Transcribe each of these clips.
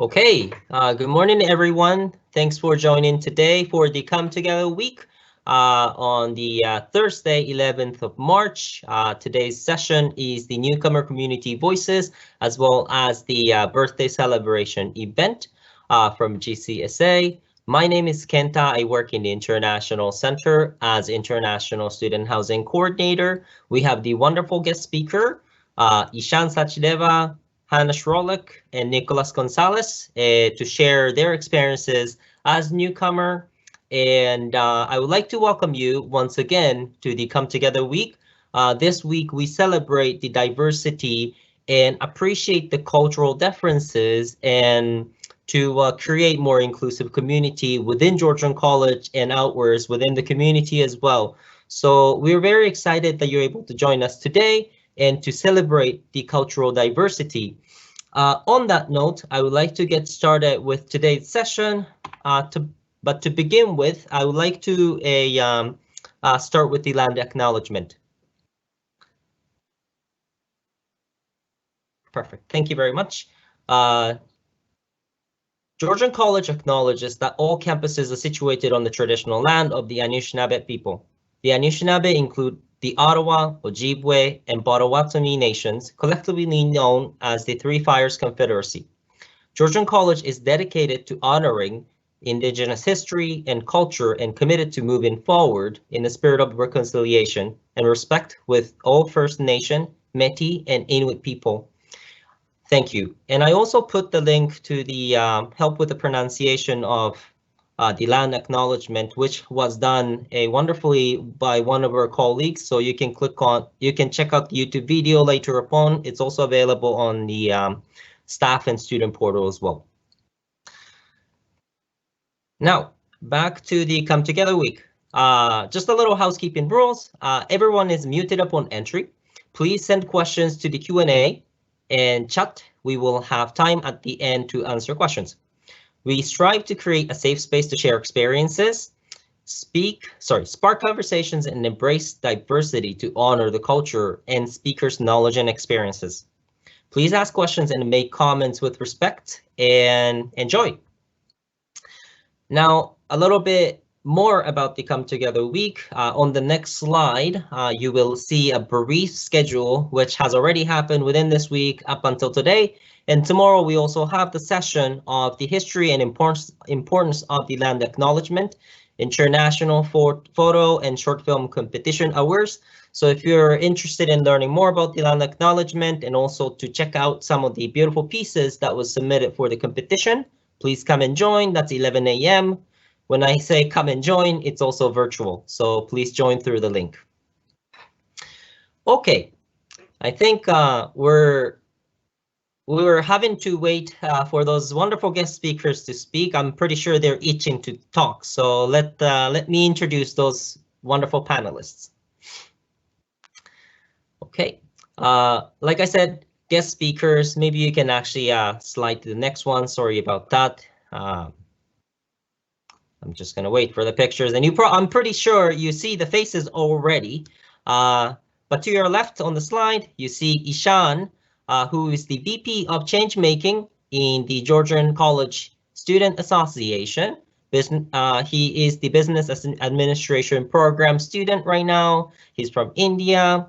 Okay, good morning, everyone. Thanks for joining today for the Come Together week on the Thursday, 11th of March. Today's session is the Newcomer Community Voices, as well as the birthday celebration event from GCSA. My name is Kenta. I work in the International Center as International Student Housing Coordinator. We have the wonderful guest speaker, Ishan Zashdeva, Hannah Schrolik, and Nicolas Gonzalez to share their experiences as newcomer. And I would like to welcome you once again to the Come Together Week. This week we celebrate the diversity and appreciate the cultural differences and to create more inclusive community within Georgian College and outwards within the community as well. So we're very excited that you're able to join us today and to celebrate the cultural diversity. On that note, I would like to get started with today's session. But to begin with, I would like to start with the land acknowledgement. Perfect. Thank you very much. Georgian College acknowledges that all campuses are situated on the traditional land of the Anishinaabe people. The Anishinaabe include the Ottawa, Ojibwe, and Potawatomi nations, collectively known as the Three Fires Confederacy. Georgian College is dedicated to honoring Indigenous history and culture and committed to moving forward in the spirit of reconciliation and respect with all First Nation, Métis, and Inuit people. Thank you. And I also put the link to the help with the pronunciation of the land acknowledgement, which was done wonderfully by one of our colleagues. So you can check out the YouTube video later upon. It's also available on the staff and student portal as well. Now, back to the Come Together week. Just a little housekeeping rules. Everyone is muted upon entry. Please send questions to the Q&A and chat. We will have time at the end to answer questions. We strive to create a safe space to share experiences, spark conversations, and embrace diversity to honor the culture and speakers' knowledge and experiences. Please ask questions and make comments with respect and enjoy. Now, a little bit more about the Come Together week. On the next slide, you will see a brief schedule, which has already happened within this week up until today. And tomorrow we also have the session of the history and importance of the land acknowledgement, international photo and short film competition hours. So if you're interested in learning more about the land acknowledgement and also to check out some of the beautiful pieces that was submitted for the competition, please come and join. That's 11 a.m. When I say come and join, it's also virtual. So please join through the link. Okay, I think we're having to wait for those wonderful guest speakers to speak. I'm pretty sure they're itching to talk. So let me introduce those wonderful panelists. Okay, like I said, guest speakers, maybe you can actually slide to the next one. Sorry about that. I'm just gonna wait for the pictures, and I'm pretty sure you see the faces already. But to your left on the slide, you see Ishan, who is the VP of Changemaking in the Georgian College Student Association. He is the Business Administration Program student right now. He's from India.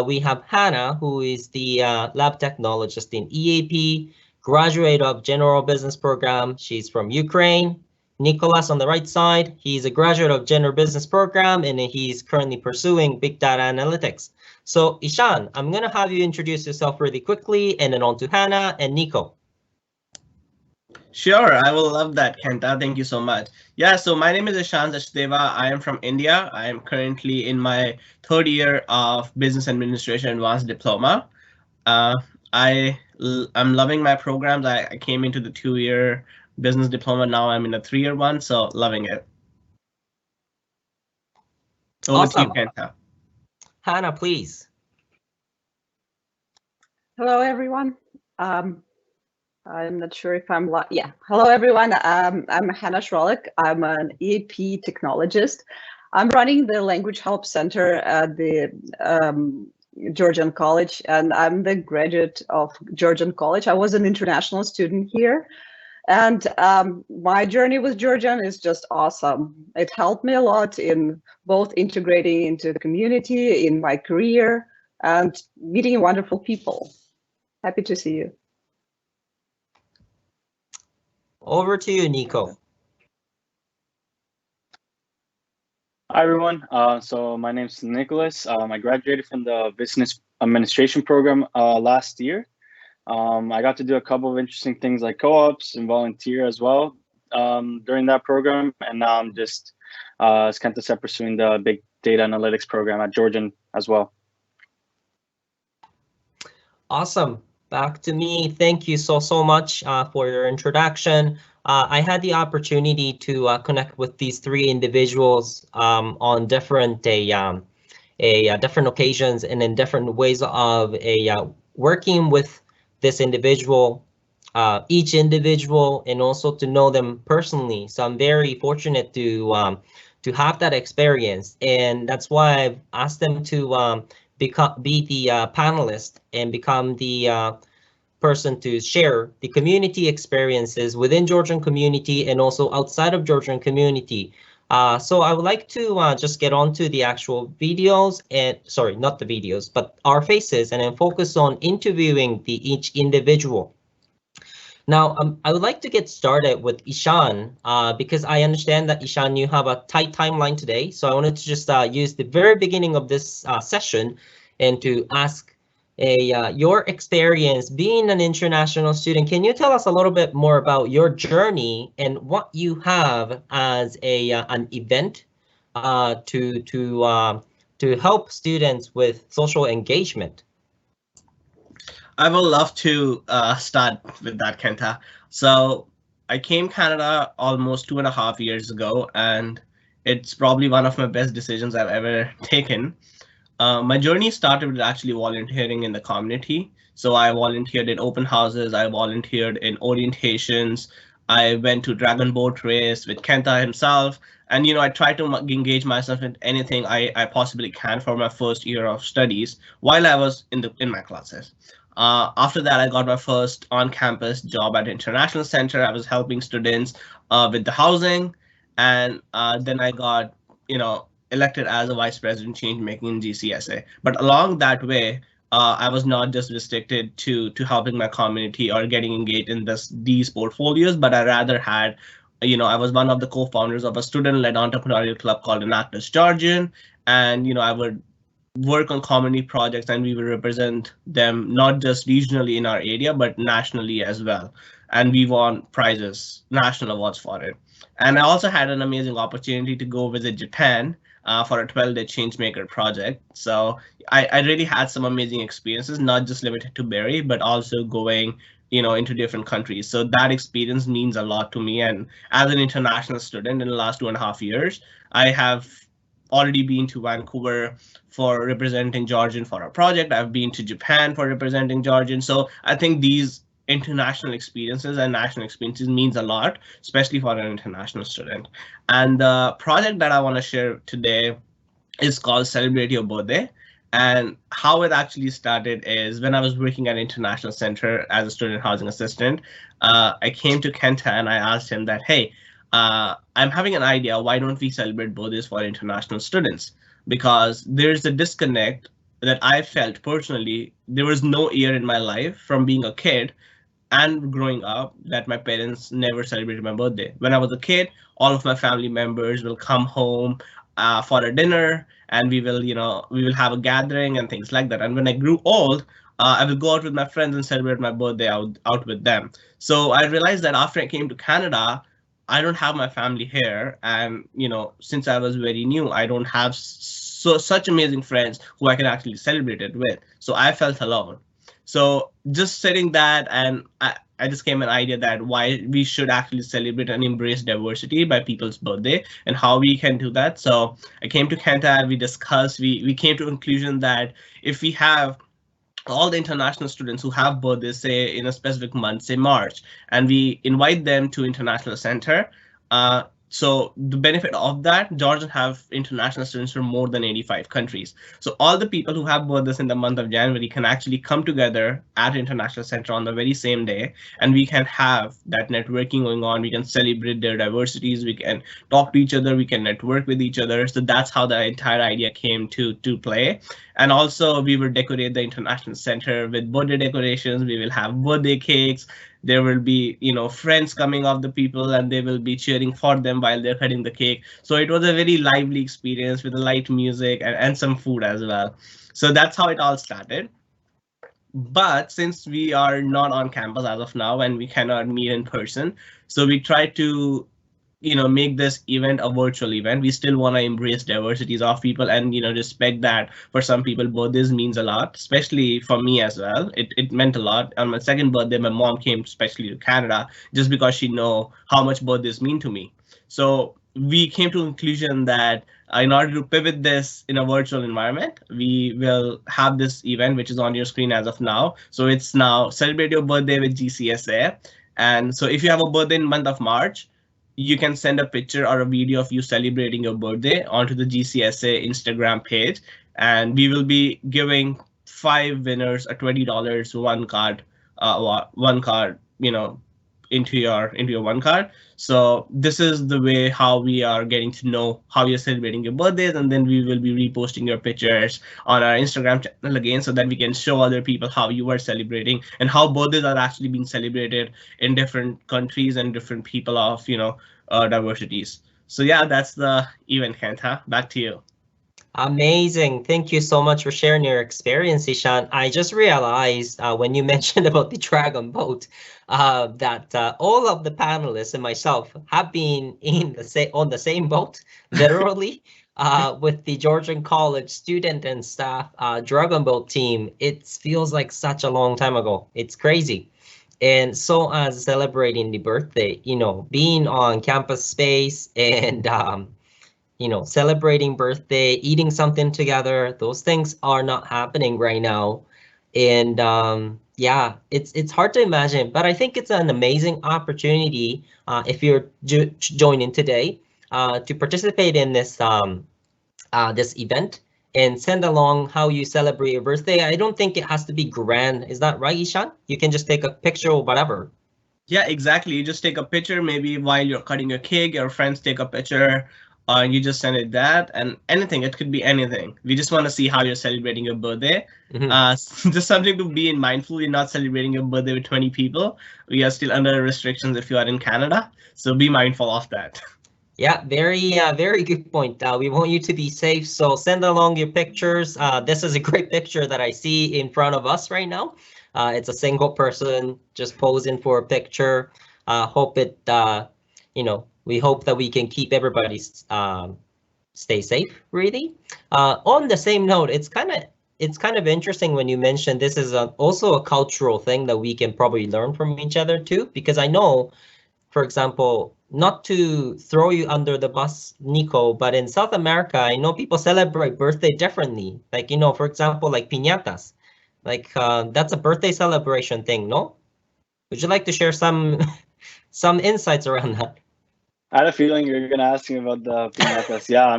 We have Hannah, who is the lab technologist in EAP, graduate of General Business Program. She's from Ukraine. Nicolas on the right side, he's a graduate of General Business Program and he's currently pursuing Big Data Analytics. So Ishan, I'm going to have you introduce yourself really quickly and then on to Hannah and Nico. Sure, I will love that, Kenta. Thank you so much. Yeah, so my name is Ishan Zashdeva. I am from India. I am currently in my third year of Business Administration Advanced Diploma. I'm loving my programs. I came into the 2-year business diploma. Now I'm in a 3-year one, so loving it. Over to you, Kenta. Hannah, please. Hello, everyone. I'm not sure if I'm live. Yeah. Hello, everyone. I'm Hannah Schrolik. I'm an EAP technologist. I'm running the Language Help Center at the Georgian College, and I'm the graduate of Georgian College. I was an international student here, and my journey with Georgian is just awesome. It helped me a lot in both integrating into the community, in my career, and meeting wonderful people. Happy to see you. Over to you, Nico. Hi, everyone. So my name is Nicholas. I graduated from the Business Administration program last year. I got to do a couple of interesting things like co-ops and volunteer as well during that program. And now I'm just Gcsa pursuing the big data analytics program at Georgian as well. Awesome. Back to me. Thank you so much for your introduction. I had the opportunity to connect with these three individuals on different different occasions and in different ways of working with this individual, each individual, and also to know them personally. So I'm very fortunate to have that experience, and that's why I've asked them to be the panelist and become the person to share the community experiences within Georgian community and also outside of Georgian community. So I would like to just get on to the actual videos, and sorry, not the videos, but our faces, and then focus on interviewing each individual. Now, I would like to get started with Ishan because I understand that Ishan, you have a tight timeline today. So I wanted to just use the very beginning of this session and to ask your experience being an international student. Can you tell us a little bit more about your journey and what you have as an event to help students with social engagement? I would love to start with that, Kenta. So I came Canada almost 2.5 years ago, and it's probably one of my best decisions I've ever taken. My journey started with actually volunteering in the community. So I volunteered in open houses, I volunteered in orientations, I went to Dragon Boat Race with Kenta himself, and I tried to engage myself in anything I possibly can for my first year of studies while I was in my classes. After that, I got my first on-campus job at International Center. I was helping students with the housing, and then I got, elected as a vice president change making in Gcsa. But along that way, I was not just restricted to helping my community or getting engaged in these portfolios, but I rather had, I was one of the co-founders of a student-led entrepreneurial club called Untitled Chapter, and I would work on community projects, and we will represent them not just regionally in our area, but nationally as well. And we won prizes, national awards for it. And I also had an amazing opportunity to go visit Japan for a 12-day changemaker project. So I really had some amazing experiences, not just limited to Barrie, but also going into different countries. So that experience means a lot to me. And as an international student in the last 2.5 years, I have already been to Vancouver for representing Georgian for our project. I've been to Japan for representing Georgian. So I think these international experiences and national experiences means a lot, especially for an international student. And the project that I want to share today is called Celebrate Your Birthday. And how it actually started is when I was working at International Center as a student housing assistant, I came to Kenta and I asked him that, hey, I'm having an idea, why don't we celebrate birthdays for international students? Because there's a disconnect that I felt personally. There was no year in my life from being a kid and growing up that my parents never celebrated my birthday. When I was a kid, all of my family members will come home for a dinner, and we will have a gathering and things like that. And when I grew old, I will go out with my friends and celebrate my birthday out with them. So I realized that after I came to Canada, I don't have my family here, and since I was very new, I don't have such amazing friends who I can actually celebrate it with. So I felt alone. So just setting that, and I just came an idea that why we should actually celebrate and embrace diversity by people's birthday and how we can do that. So I came to Kenta, we discussed, we came to a conclusion that if we have all the international students who have birthdays, say in a specific month, say March, and we invite them to International Center, So the benefit of that, Georgia have international students from more than 85 countries. So all the people who have birthdays in the month of January can actually come together at International Center on the very same day, and we can have that networking going on. We can celebrate their diversities. We can talk to each other. We can network with each other. So that's how the entire idea came to play. And also we will decorate the International Center with birthday decorations. We will have birthday cakes. There will be, friends coming of the people, and they will be cheering for them while they're cutting the cake. So it was a very lively experience with light music and some food as well. So that's how it all started. But since we are not on campus as of now and we cannot meet in person, so we try to make this event a virtual event. We still want to embrace diversities of people and respect that for some people birthdays means a lot, especially for me as well. It meant a lot. On my second birthday, my mom came especially to Canada just because she know how much birthdays mean to me. So we came to a conclusion that in order to pivot this in a virtual environment, we will have this event, which is on your screen as of now. So it's now Celebrate Your Birthday with Gcsa. And so if you have a birthday in the month of March, you can send a picture or a video of you celebrating your birthday onto the Gcsa Instagram page, and we will be giving 5 winners a $20 one card, into your one card. So this is the way how we are getting to know how you're celebrating your birthdays, and then we will be reposting your pictures on our Instagram channel again, so that we can show other people how you are celebrating and how birthdays are actually being celebrated in different countries and different people of diversities. So yeah, that's the event, Kenta. Back to you. Amazing. Thank you so much for sharing your experience, Ishan. I just realized when you mentioned about the dragon boat that all of the panelists and myself have been on the same boat, literally, with the Georgian College student and staff dragon boat team. It feels like such a long time ago. It's crazy. And so as celebrating the birthday, being on campus space and celebrating birthday, eating something together, those things are not happening right now. And yeah, it's hard to imagine, but I think it's an amazing opportunity if you're joining today to participate in this this event and send along how you celebrate your birthday. I don't think it has to be grand. Is that right, Ishan? You can just take a picture or whatever. Yeah, exactly. You just take a picture, maybe while you're cutting your cake, your friends take a picture, you just send it that, and anything. It could be anything. We just want to see how you're celebrating your birthday. Just something to be in mindful. You're not celebrating your birthday with 20 people. We are still under restrictions if you are in Canada, so be mindful of that. Yeah, very good point. We want you to be safe, so send along your pictures. This is a great picture that I see in front of us right now. It's a single person just posing for a picture. Hope it, we hope that we can keep everybody stay safe, really. On the same note, it's kind of interesting when you mentioned this is also a cultural thing that we can probably learn from each other too, because I know, for example, not to throw you under the bus, Nico, but in South America, I know people celebrate birthday differently. Like, for example, like piñatas. Like that's a birthday celebration thing, no? Would you like to share some insights around that? I had a feeling you're gonna ask me about the piñatas. Yeah, I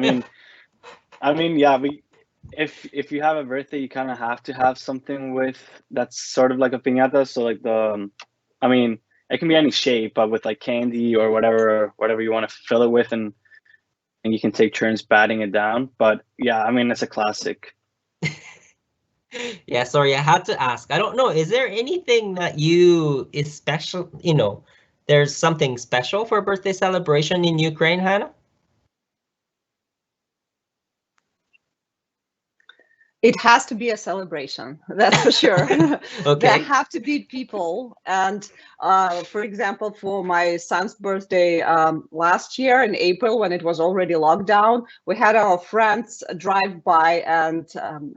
mean, yeah. If you have a birthday, you kind of have to have something with that's sort of like a piñata. So like it can be any shape, but with like candy or whatever you want to fill it with, and you can take turns batting it down. But yeah, it's a classic. Yeah, sorry, I had to ask. I don't know. Is there anything that is special? There's something special for a birthday celebration in Ukraine, Hannah? It has to be a celebration, that's for sure. Okay. There have to be people. And for example, for my son's birthday last year in April, when it was already locked down, we had our friends drive by and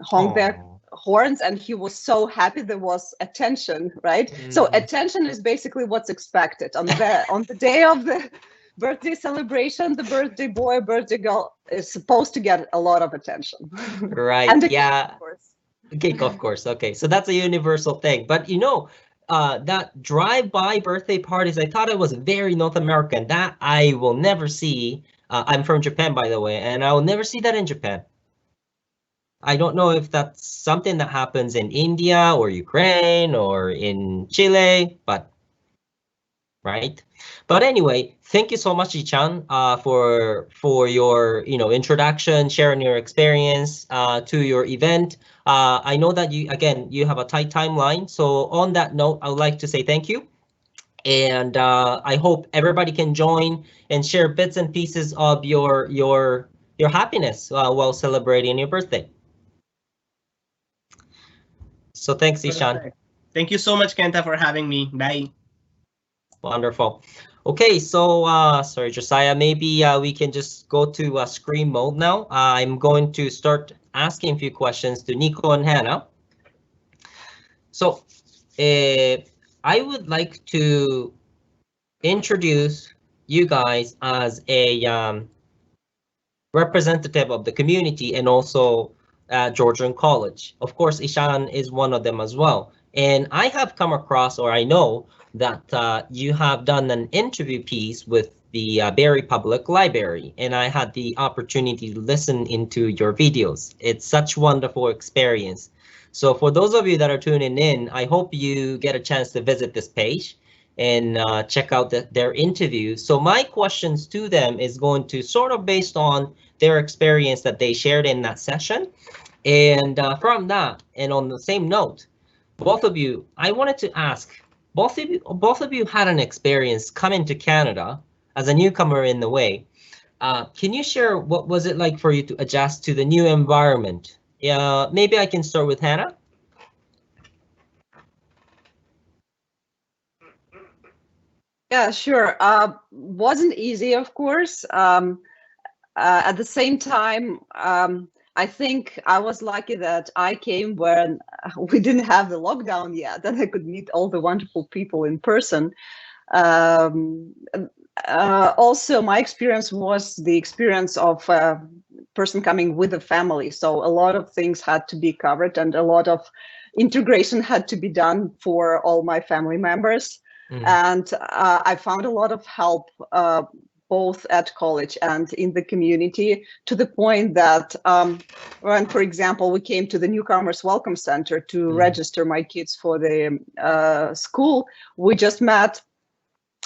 honk their horns, and he was so happy. There was attention, right? So attention is basically what's expected on the day of the birthday celebration. The birthday boy, birthday girl is supposed to get a lot of attention. Right. And the yeah. cake, of course. Cake, of course. Okay, so that's a universal thing. But that drive-by birthday parties, I thought it was very North American. That I will never see. I'm from Japan, by the way, and I will never see that in Japan. I don't know if that's something that happens in India or Ukraine or in Chile, but right. But anyway, thank you so much, Ishan, for your introduction, sharing your experience to your event. I know that you have a tight timeline. So on that note, I would like to say thank you. And I hope everybody can join and share bits and pieces of your happiness while celebrating your birthday. So thanks, Ishan. Thank you so much, Kenta, for having me. Bye. Wonderful. Okay, so sorry, Josiah, maybe we can just go to screen mode now. I'm going to start asking a few questions to Nico and Hannah. So I would like to introduce you guys as a representative of the community and also Georgian College. Of course, Ishan is one of them as well. And I have come across, or I know that you have done an interview piece with the Barrie Public Library, and I had the opportunity to listen into your videos. It's such a wonderful experience. So for those of you that are tuning in, I hope you get a chance to visit this page and check out their interview. So my questions to them is going to sort of based on their experience that they shared in that session. And from that, and on the same note, both of you, I wanted to ask, both of you had an experience coming to Canada as a newcomer in the way. Can you share what was it like for you to adjust to the new environment? Maybe I can start with Hannah. Yeah, sure. Wasn't easy, of course. At the same time, I think I was lucky that I came when we didn't have the lockdown yet, and I could meet all the wonderful people in person. Also, my experience was the experience of a person coming with a family. So a lot of things had to be covered and a lot of integration had to be done for all my family members. And I found a lot of help both at college and in the community, to the point that when, for example, we came to the Newcomers Welcome Center to register my kids for the school, we just met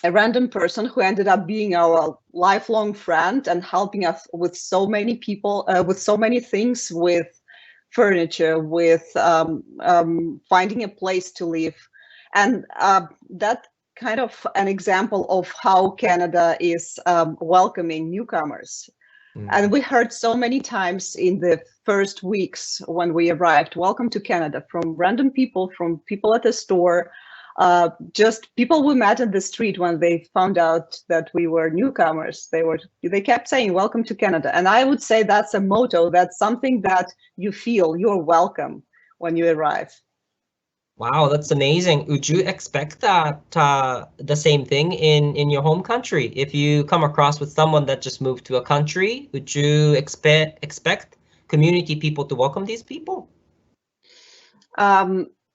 a random person who ended up being our lifelong friend and helping us with so many people, with so many things, with furniture, with finding a place to live. And that kind of an example of how Canada is welcoming newcomers. And we heard so many times in the first weeks when we arrived, welcome to Canada, from random people, from people at the store, just people we met in the street when they found out that we were newcomers. They kept saying, welcome to Canada. And I would say that's a motto, that's something that you feel you're welcome when you arrive. Wow, that's amazing. Would you expect that the same thing in your home country? If you come across with someone that just moved to a country, would you expect community people to welcome these people?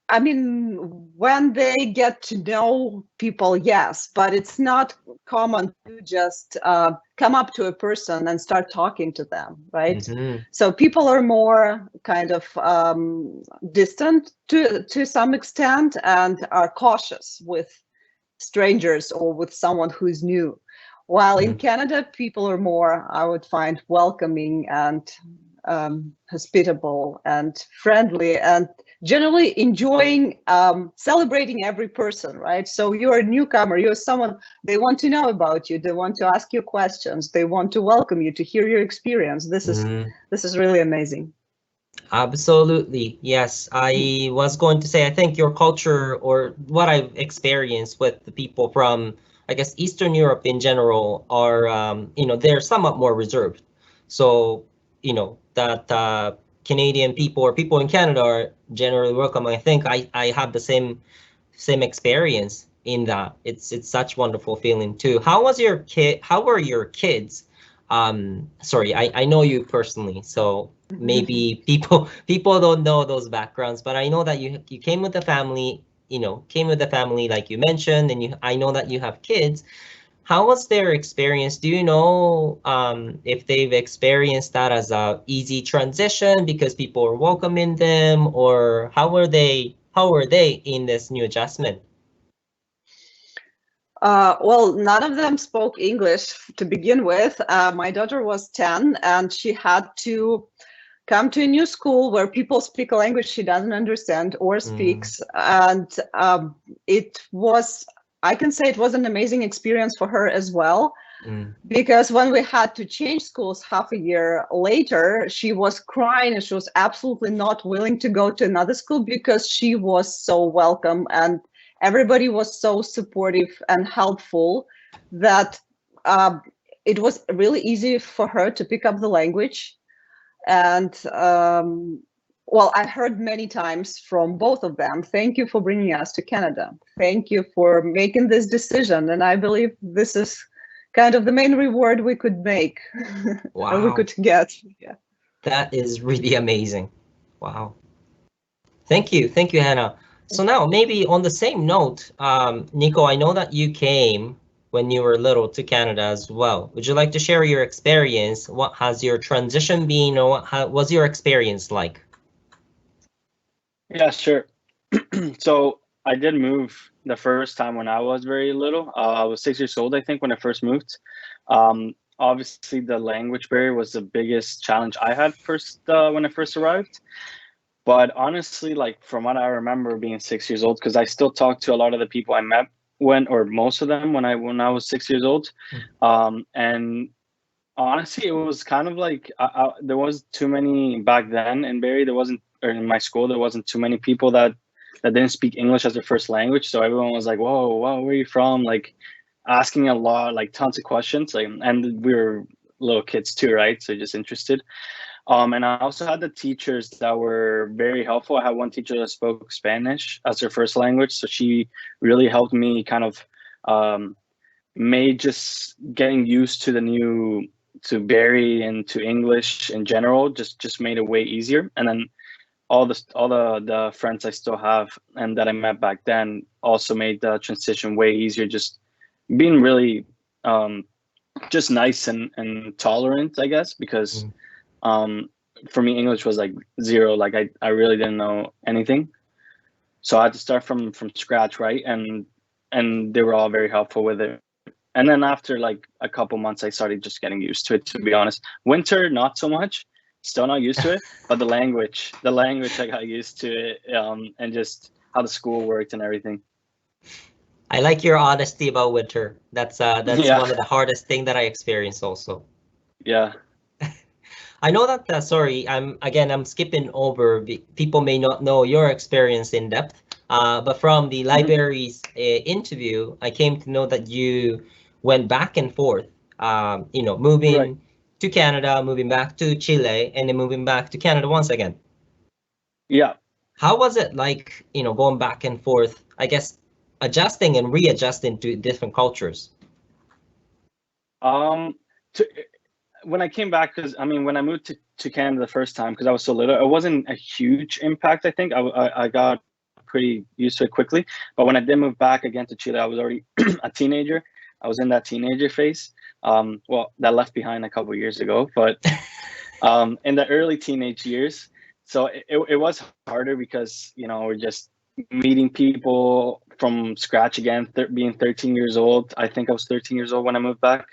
I mean, when they get to know people, yes, but it's not common to just come up to a person and start talking to them, right? So people are more kind of distant to some extent and are cautious with strangers or with someone who's new. While in Canada, people are more, I would find, welcoming and hospitable and friendly and generally enjoying celebrating every person, right? So you're a newcomer, you're someone, they want to know about you, they want to ask you questions, they want to welcome you, to hear your experience. This is really amazing. Absolutely, yes. I was going to say, I think your culture, or what I've experienced with the people from, I guess, Eastern Europe in general, are, they're somewhat more reserved. So, that Canadian people or people in Canada are generally welcome. I think I have the same experience in that. It's such wonderful feeling too. How were your kids? Sorry, I know you personally, so maybe people don't know those backgrounds, but I know that you came with a family came with the family, like you mentioned, and I know that you have kids. How was their experience? Do you know if they've experienced that as a easy transition because people are welcoming them, or how were they in this new adjustment? Well, none of them spoke English to begin with. My daughter was 10 and she had to come to a new school where people speak a language she doesn't understand or speaks. And I can say it was an amazing experience for her as well. Because when we had to change schools half a year later, she was crying and she was absolutely not willing to go to another school because she was so welcome and everybody was so supportive and helpful that it was really easy for her to pick up the language. And well, I heard many times from both of them, thank you for bringing us to Canada. Thank you for making this decision. And I believe this is kind of the main reward we could make. Wow. Or we could get. Yeah. That is really amazing. Wow. Thank you, Hannah. So now maybe on the same note, Nico, I know that you came when you were little to Canada as well. Would you like to share your experience? What has your transition been, or what was your experience like? Yeah, sure. So I did move the first time when I was very little. I was 6 years old, I think, when I first moved. Obviously, the language barrier was the biggest challenge I had when I first arrived. But honestly, like from what I remember being 6 years old, because I still talk to a lot of the people I met most of them when I was 6 years old. And honestly, it was kind of like there was too many back then in Barrie. Or in my school, there wasn't too many people that didn't speak English as their first language. So everyone was like, whoa, where are you from? Like asking a lot, like tons of questions. And we were little kids too, right? So just interested. And I also had the teachers that were very helpful. I had one teacher that spoke Spanish as her first language. So she really helped me kind of made just getting used to to Barrie and to English in general, just made it way easier. And then all the friends I still have and that I met back then also made the transition way easier. Just being really just nice and tolerant, I guess, because for me English was like zero. Like I really didn't know anything, so I had to start from scratch, right? And they were all very helpful with it. And then after like a couple months, I started just getting used to it, to be honest. Winter, not so much. Still not used to it, but the language I got used to it, and just how the school worked and everything. I like your honesty about winter. That's Yeah. one of the hardest thing that I experienced also. Yeah. I know that, sorry, I'm skipping over, people may not know your experience in depth, but from the library's interview, I came to know that you went back and forth, moving Right. to Canada, moving back to Chile, and then moving back to Canada once again. Yeah. How was it like, going back and forth, I guess, adjusting and readjusting to different cultures? When I came back, because when I moved to Canada the first time, because I was so little, it wasn't a huge impact. I think I got pretty used to it quickly. But when I did move back again to Chile, I was already a teenager. I was in that teenager phase. Well, that left behind a couple of years ago, but in the early teenage years. So it was harder because, we're just meeting people from scratch again, being 13 years old. I think I was 13 years old when I moved back.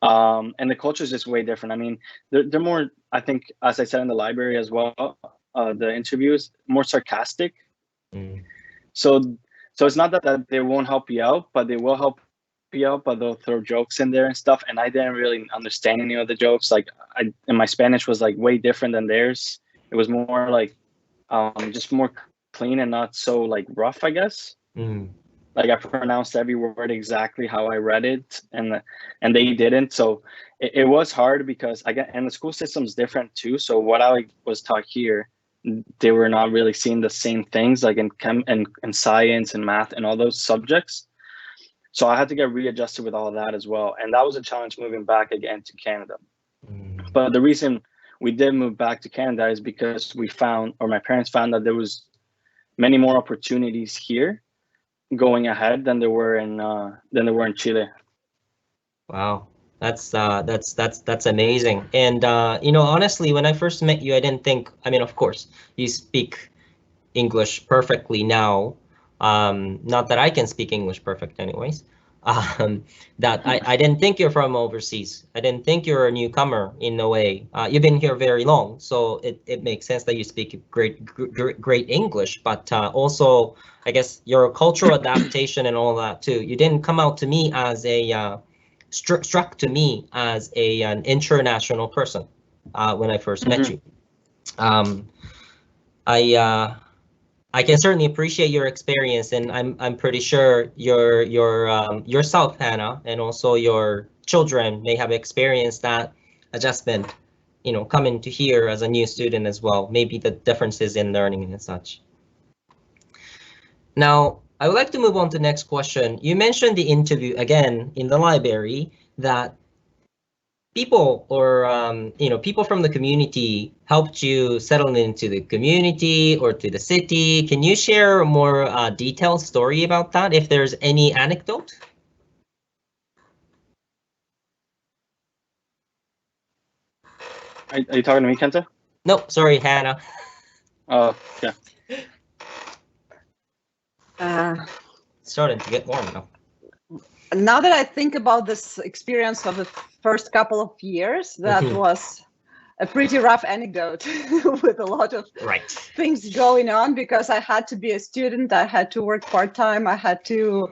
And the culture is just way different. They're more, I think, as I said in the library as well, the interviews, more sarcastic. So it's not that they won't help you out, but they will help you out, but they'll throw jokes in there and stuff. And I didn't really understand any of the jokes. Like and my Spanish was like way different than theirs. It was more like just more clean and not so like rough, I guess. Like I pronounced every word exactly how I read it, and they didn't. So it was hard because and the school system's different too. So what I was taught here, they were not really seeing the same things like in chem and science and math and all those subjects. So I had to get readjusted with all of that as well. And that was a challenge moving back again to Canada. But the reason we did move back to Canada is because my parents found that there was many more opportunities here. going ahead than they were in Chile. Wow, that's amazing. And you know, honestly, when I first met you, I didn't think. I mean, of course, you speak English perfectly now. Not that I can speak English perfect, anyways. That I didn't think you're from overseas. I didn't think you're a newcomer in a way. You've been here very long, so it makes sense that you speak great English. But also, I guess your cultural adaptation and all that too. You didn't come out to me as a struck to me as an international person when I first met you. I can certainly appreciate your experience, and I'm pretty sure yourself, Hannah, and also your children may have experienced that adjustment, you know, coming to here as a new student as well. Maybe the differences in learning and such. Now, I would like to move on to the next question. You mentioned the interview again in the library that people or you know, people from the community helped you settle into the community or to the city. Can you share a more detailed story about that, if there's any anecdote? Are you talking to me, Kenta? No, sorry, Hannah. Oh, yeah. Starting to get warm now. Now that I think about this experience of the first couple of years, that was a pretty rough anecdote with a lot of things going on, because I had to be a student, I had to work part-time, I had to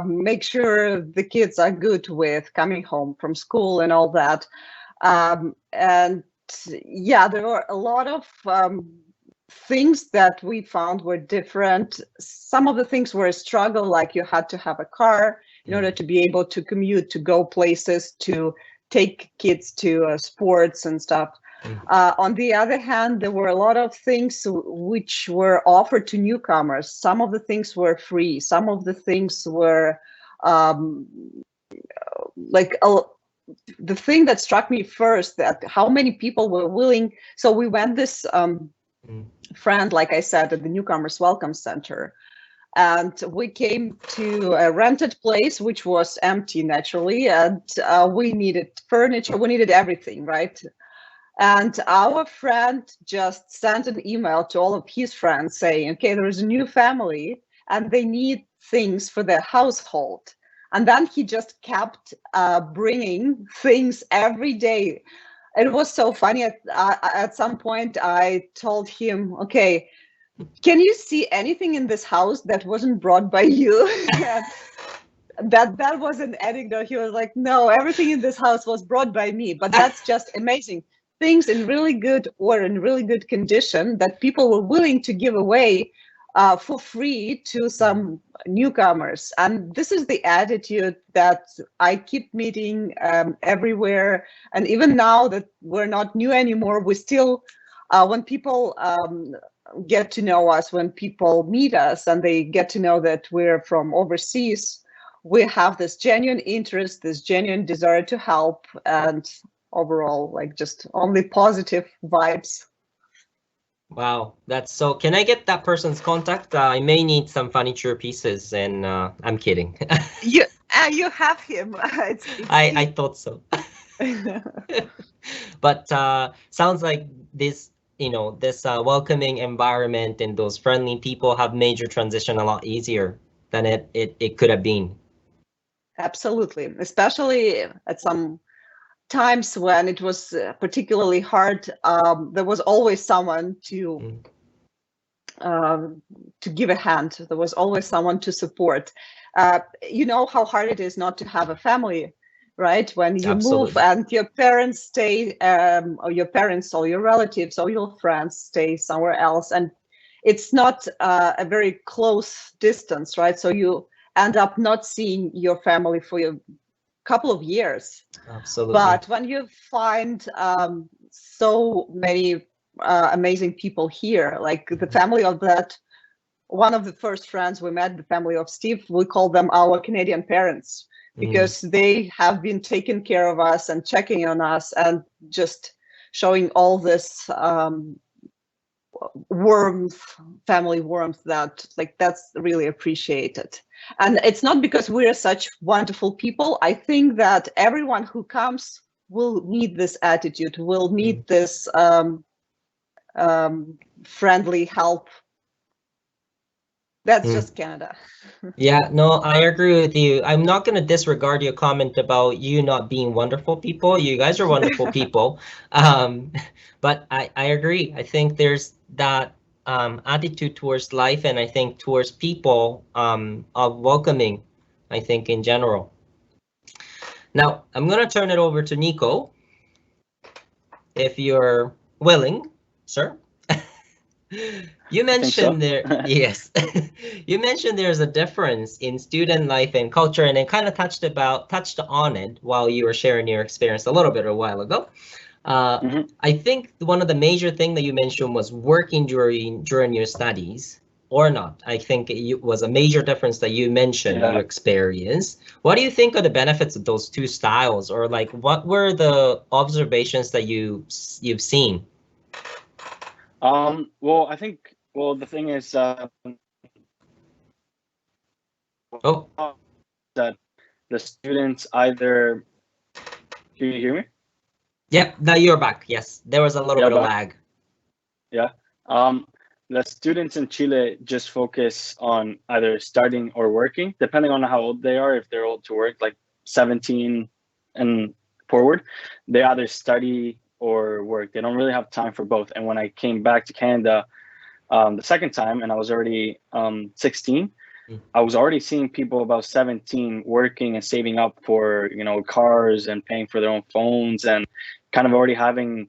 make sure the kids are good with coming home from school and all that. And yeah, there were a lot of things that we found were different. Some of the things were a struggle, like you had to have a car in order to be able to commute, to go places, to take kids to sports and stuff. On the other hand, there were a lot of things which were offered to newcomers. Some of the things were free. Some of the things were the thing that struck me first, that how many people were willing. So we went this friend, like I said, at the Newcomers Welcome Center. And we came to a rented place, which was empty naturally, and we needed furniture, we needed everything, right? And our friend just sent an email to all of his friends saying, okay, there is a new family and they need things for their household. And then he just kept bringing things every day. It was so funny. At some point, I told him, okay, can you see anything in this house that wasn't brought by you? that was an anecdote. He was like, no, everything in this house was brought by me. But that's just amazing. Things in really good or in really good condition that people were willing to give away for free to some newcomers. And this is the attitude that I keep meeting everywhere. And even now that we're not new anymore, we still, when people get to know us, when people meet us and they get to know that we're from overseas, we have this genuine interest, this genuine desire to help, and overall, like, just only positive vibes. Wow, that's so. Can I get that person's contact? I may need some furniture pieces, and I'm kidding. You have him. I thought so. But sounds like this, you know, this welcoming environment and those friendly people have made your transition a lot easier than it could have been. Absolutely, especially at some times when it was particularly hard. There was always someone to give a hand. There was always someone to support. You know how hard it is not to have a family, right? When you move and your parents stay, or your parents or your relatives or your friends stay somewhere else, and it's not a very close distance, right? So you end up not seeing your family for a couple of years. Absolutely. But when you find so many amazing people here, like the family of that, one of the first friends we met, the family of Steve, we call them our Canadian parents, because they have been taking care of us and checking on us and just showing all this warmth, family warmth, that's really appreciated. And it's not because we're such wonderful people. I think that everyone who comes will need this attitude, will need this friendly help. That's just Canada. Yeah, no, I agree with you. I'm not going to disregard your comment about you not being wonderful people. You guys are wonderful people. But I agree. I think there's that attitude towards life, and I think towards people of welcoming, I think, in general. Now, I'm going to turn it over to Nico, if you're willing, sir. You mentioned there, yes, you mentioned there's a difference in student life and culture, and it kind of touched on it while you were sharing your experience a little bit a while ago. I think one of the major thing that you mentioned was working during your studies or not. I think it was a major difference that you mentioned you experienced. What do you think are the benefits of those two styles, or like what were the observations that you've seen? Well, I think, the thing is, that the students either, can you hear me? Yeah, now you're back. Yes, there was a little bit of lag. Yeah. The students in Chile just focus on either studying or working, depending on how old they are. If they're old to work, like 17 and forward, they either study or work. They don't really have time for both. And when I came back to Canada the second time, and I was already 16, I was already seeing people about 17 working and saving up for, cars and paying for their own phones and kind of already having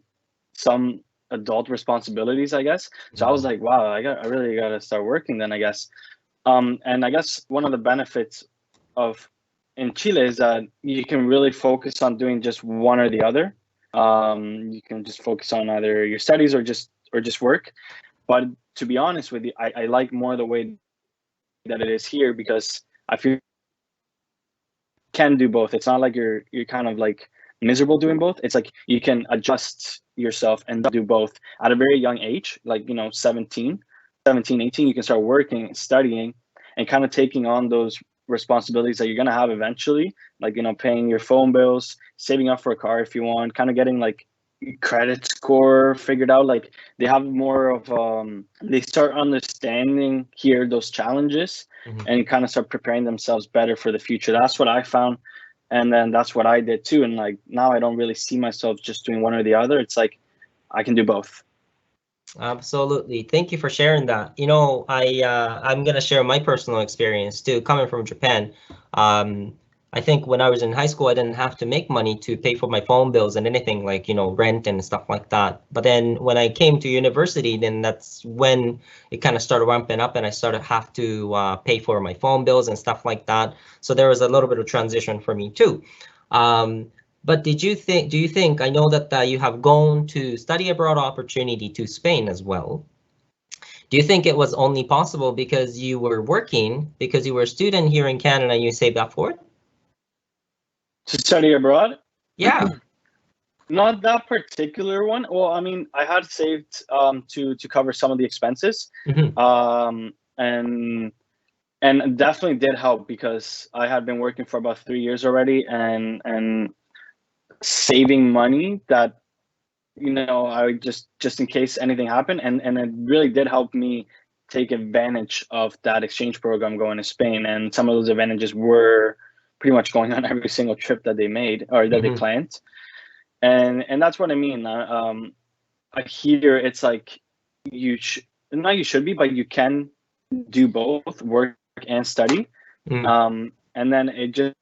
some adult responsibilities, I guess. So I was like, wow, I really got to start working then, I guess. And I guess one of the benefits in Chile is that you can really focus on doing just one or the other. You can just focus on either your studies or just work. But to be honest with you, I like more the way that it is here, because I feel you can do both. It's not like you're kind of like miserable doing both. It's like you can adjust yourself and do both at a very young age, like 17, 18, you can start working, studying, and kind of taking on those responsibilities that you're going to have eventually, like paying your phone bills, saving up for a car if you want, kind of getting like credit score figured out. Like they have more of they start understanding here those challenges and kind of start preparing themselves better for the future. That's what I found, and then that's what I did too. And like now I don't really see myself just doing one or the other. It's like I can do both. Absolutely. Thank you for sharing that. I'm going to share my personal experience too, coming from Japan. I think when I was in high school, I didn't have to make money to pay for my phone bills and anything like, rent and stuff like that. But then when I came to university, then that's when it kind of started ramping up and I started have to pay for my phone bills and stuff like that. So there was a little bit of transition for me too. But do you think, I know that you have gone to study abroad opportunity to Spain as well. Do you think it was only possible because you were working, because you were a student here in Canada and you saved up for it? To study abroad? Yeah. Not that particular one. Well, I mean, I had saved to cover some of the expenses. And definitely did help, because I had been working for about 3 years already and saving money that I just in case anything happened, and it really did help me take advantage of that exchange program going to Spain. And some of those advantages were pretty much going on every single trip that they made or that they planned. And that's what I mean. Here it's like you should be, but you can do both, work and study. And then it just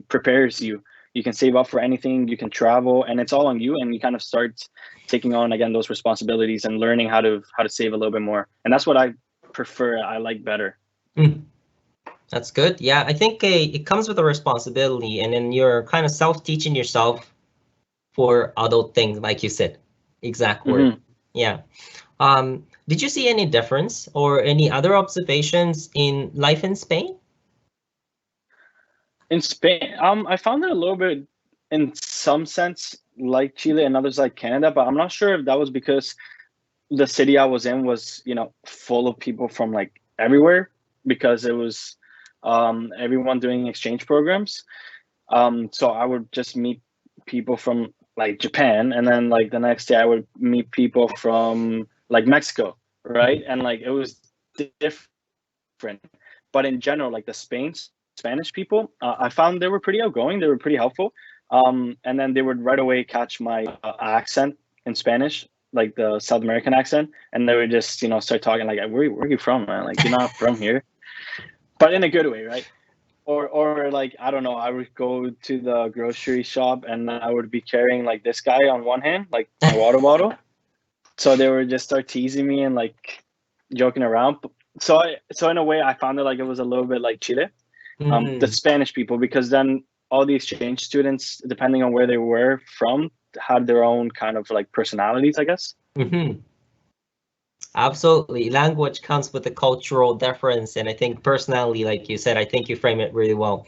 prepares you. You can save up for anything, you can travel, and it's all on you. And you kind of start taking on again those responsibilities and learning how to save a little bit more. And that's what I prefer. I like better. That's good. Yeah, I think it comes with a responsibility, and then you're kind of self-teaching yourself for adult things, like you said. Exact word. Yeah. Did you see any difference or any other observations in life in Spain? In Spain, I found it a little bit, in some sense, like Chile and others like Canada, but I'm not sure if that was because the city I was in was, you know, full of people from like everywhere, because it was everyone doing exchange programs. So I would just meet people from like Japan, and then like the next day I would meet people from like Mexico, right? And like it was different. But in general, like the Spanish people, I found they were pretty outgoing. They were pretty helpful. And then they would right away catch my accent in Spanish, like the South American accent, and they would just, you know, start talking like, where are you from, man? Like, you're not from here, but in a good way, right? Or like, I don't know, I would go to the grocery shop and I would be carrying like this guy on one hand, like a water bottle. So they would just start teasing me and like joking around. So in a way, I found it like it was a little bit like Chile, the Spanish people, because then all the exchange students, depending on where they were from, had their own kind of like personalities, I guess. Absolutely. Language comes with a cultural difference, and I think personally, like you said, I think you frame it really well.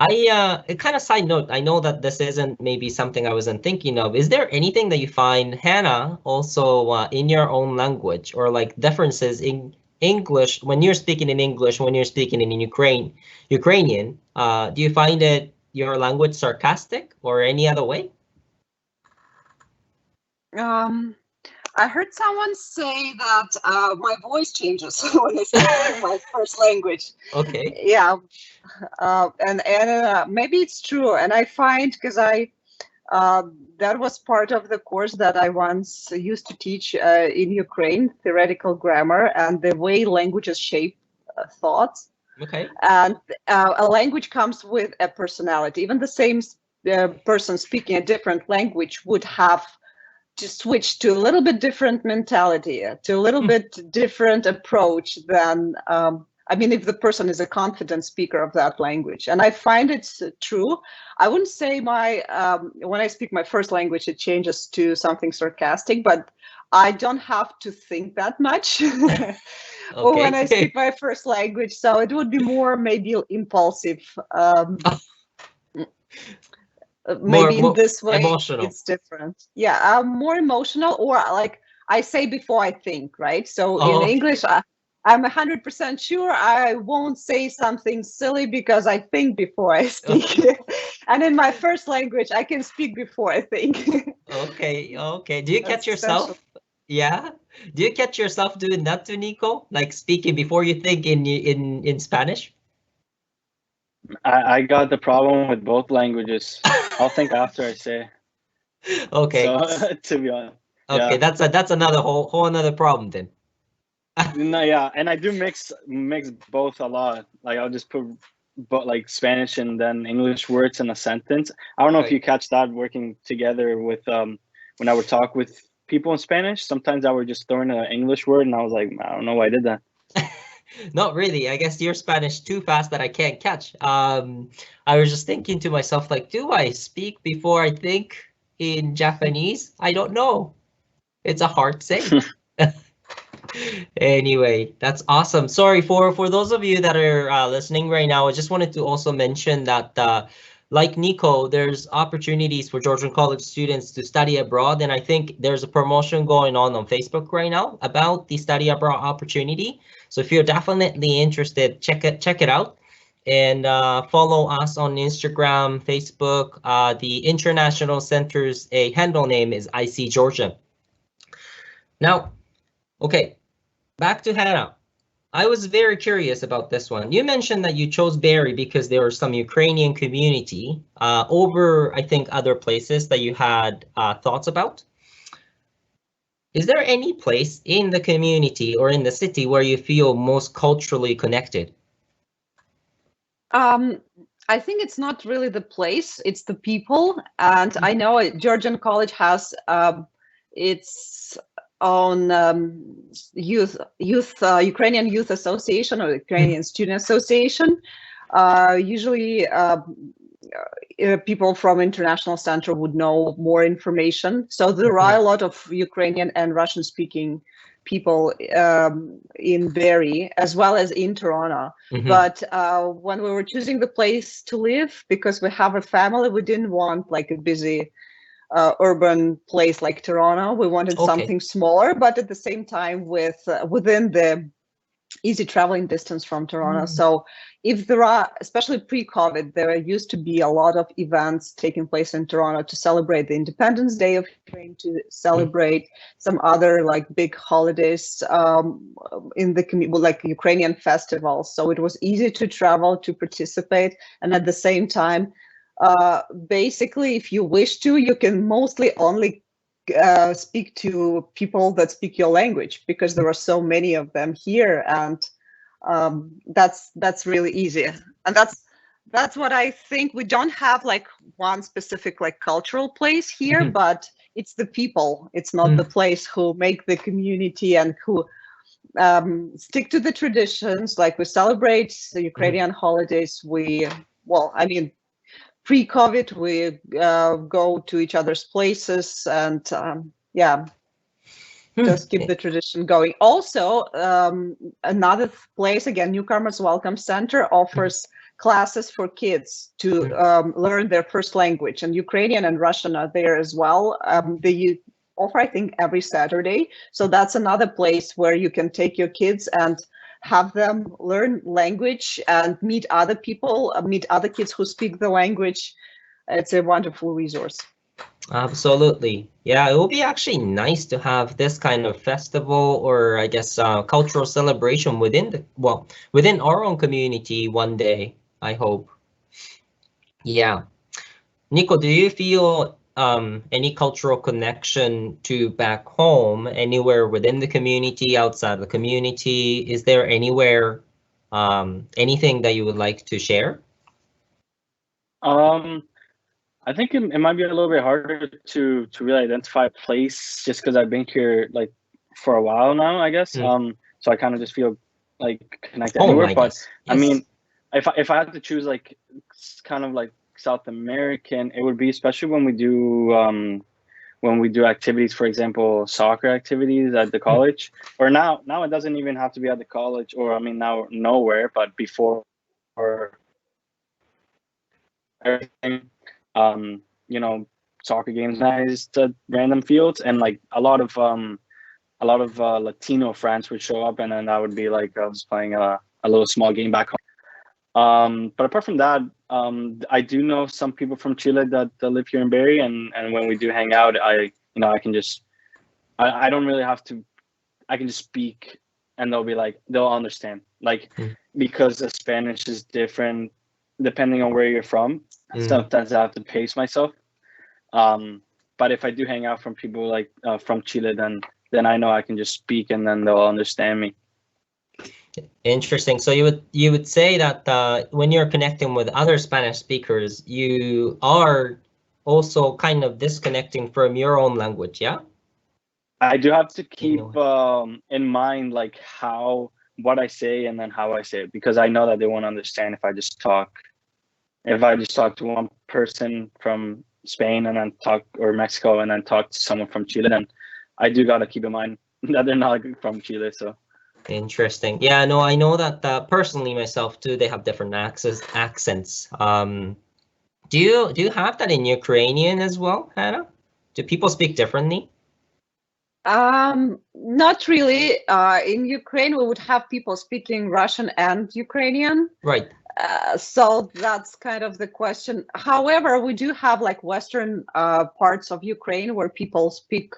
A kind of side note, I know that this isn't maybe something I wasn't thinking of. Is there anything that you find, Hannah, also in your own language, or like differences in English when you're speaking in English, when you're speaking in Ukrainian? Do you find it your language sarcastic or any other way? I heard someone say that my voice changes when I speak my first language. Okay. Yeah, and maybe it's true. And I find, because that was part of the course that I once used to teach in Ukraine, theoretical grammar and the way languages shape thoughts. Okay. And a language comes with a personality. Even the same person speaking a different language would have to switch to a little bit different mentality, to a little bit different approach than, I mean, if the person is a confident speaker of that language. And I find it's true. I wouldn't say when I speak my first language, it changes to something sarcastic, but I don't have to think that much or when I speak my first language. So it would be more maybe impulsive. Maybe in this way, emotional. It's different. Yeah, more emotional, or like I say before I think, right? So in English, I'm 100% sure I won't say something silly because I think before I speak. And in my first language, I can speak before I think. Okay. Do you catch yourself? Yeah. Do you catch yourself doing that to Nico? Like speaking before you think in Spanish? I got the problem with both languages. I'll think after I say. Okay. So, to be honest. Okay, yeah. That's another whole another problem then. No, yeah, and I do mix both a lot. Like I'll just put like Spanish and then English words in a sentence. I don't know if you catch that working together with when I would talk with people in Spanish. Sometimes I would just throw in an English word, and I was like, I don't know why I did that. Not really. I guess you're Spanish too fast that I can't catch. I was just thinking to myself, like, do I speak before I think in Japanese? I don't know. It's a hard saying. Anyway, that's awesome. Sorry for those of you that are listening right now. I just wanted to also mention that like Nico, there's opportunities for Georgian College students to study abroad, and I think there's a promotion going on Facebook right now about the study abroad opportunity. So if you're definitely interested, check it out, and follow us on Instagram, Facebook. The International Center's handle name is IC Georgia. Now, okay, back to Hannah. I was very curious about this one. You mentioned that you chose Barrie because there was some Ukrainian community over, I think, other places that you had thoughts about. Is there any place in the community or in the city where you feel most culturally connected? I think it's not really the place, it's the people. And I know Georgian College has its own Ukrainian Youth Association or Ukrainian Student Association. Usually people from International Center would know more information. So there are a lot of Ukrainian and Russian speaking people in Barrie as well as in Toronto. But when we were choosing the place to live, because we have a family, we didn't want like a busy urban place like Toronto. We wanted something smaller, but at the same time within the easy traveling distance from Toronto. So if there are, especially pre-COVID, there used to be a lot of events taking place in Toronto to celebrate the Independence Day of Ukraine, to celebrate some other like big holidays in the community, like Ukrainian festivals. So it was easy to travel, to participate. And at the same time, basically, if you wish to, you can mostly only speak to people that speak your language, because there are so many of them here, and that's really easy. And that's what I think. We don't have like one specific like cultural place here, but it's the people. It's not the place who make the community and who stick to the traditions. Like we celebrate the Ukrainian holidays. Pre-COVID, we go to each other's places and just keep the tradition going. Also, another place, again, Newcomers Welcome Center offers classes for kids to learn their first language, and Ukrainian and Russian are there as well. They offer, I think, every Saturday. So that's another place where you can take your kids and have them learn language and meet other people, meet other kids who speak the language. It's a wonderful resource. Absolutely. Yeah, it will be actually nice to have this kind of festival, or I guess cultural celebration within our own community one day, I hope. Yeah. Nico, do you feel any cultural connection to back home, anywhere within the community, outside the community? Is there anywhere, anything that you would like to share? I think it might be a little bit harder to really identify a place, just because I've been here like for a while now, I guess. So I kind of just feel like connected anywhere. But yes. I mean, if I had to choose like kind of like South American, it would be especially when we do activities, for example, soccer activities at the college, or now it doesn't even have to be at the college, or I mean now nowhere, but before or everything, soccer games nights at random fields, and like a lot of Latino friends would show up, and then that would be like I was playing a little small game back home. But apart from that, I do know some people from Chile that live here in Barrie, and when we do hang out, I can just, I don't really have to, I can just speak, and they'll understand, like, because the Spanish is different depending on where you're from. Sometimes I have to pace myself. But if I do hang out from people like from Chile, then I know I can just speak, and then they'll understand me. Interesting. So you would say that when you're connecting with other Spanish speakers, you are also kind of disconnecting from your own language, yeah? I do have to keep in mind like what I say and then how I say it, because I know that they won't understand if I just talk to one person from Spain and then or Mexico and then talk to someone from Chile. Then I do got to keep in mind that they're not from Chile, so. Interesting. Yeah, no, I know that personally myself too. They have different accents. Do you have that in Ukrainian as well, Hannah? Do people speak differently? Not really. In Ukraine, we would have people speaking Russian and Ukrainian. Right. So that's kind of the question. However, we do have like Western parts of Ukraine where people speak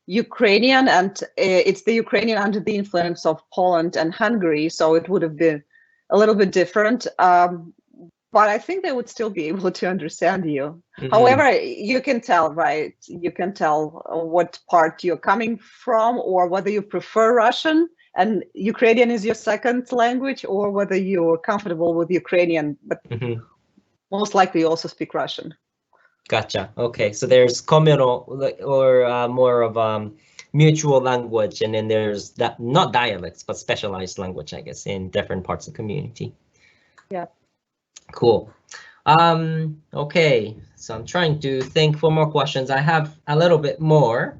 Ukrainian, and it's the Ukrainian under the influence of Poland and Hungary, so it would have been a little bit different. But I think they would still be able to understand you. However, you can tell, right? You can tell what part you're coming from, or whether you prefer Russian and Ukrainian is your second language, or whether you're comfortable with Ukrainian, but most likely you also speak Russian. Gotcha. Okay, so there's communal or more of mutual language, and then there's that, not dialects, but specialized language, I guess, in different parts of the community. Yeah. Cool. Okay, so I'm trying to think for more questions. I have a little bit more.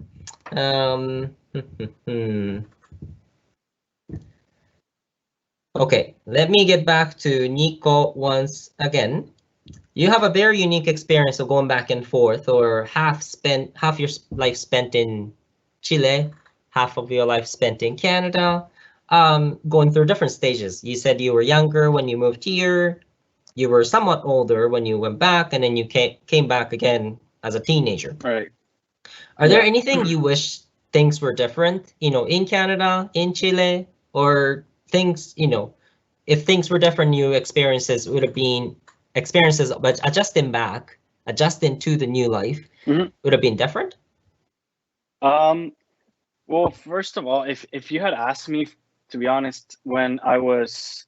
Okay, let me get back to Nico once again. You have a very unique experience of going back and forth, or half your life spent in Chile, half of your life spent in Canada, going through different stages. You said you were younger when you moved here, you were somewhat older when you went back, and then you came back again as a teenager. Right. Are there anything you wish things were different, in Canada, in Chile, or things, if things were different, new experiences would have been experiences, but adjusting to the new life would have been different? Well, first of all, if you had asked me, to be honest, when I was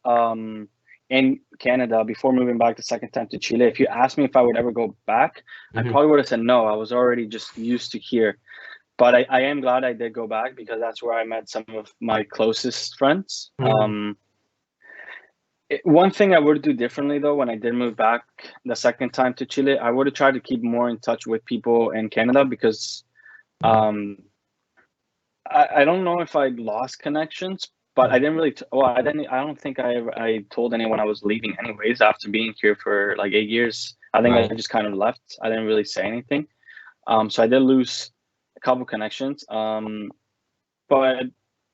in Canada before moving back the second time to Chile, if you asked me if I would ever go back, I probably would have said no. I was already just used to here. But I am glad I did go back, because that's where I met some of my closest friends. One thing I would do differently, though, when I did move back the second time to Chile, I would have tried to keep more in touch with people in Canada, because I don't know if I lost connections, but I didn't really. I don't think I told anyone I was leaving anyways after being here for like 8 years. I think I just kind of left. I didn't really say anything. So I did lose a couple connections. But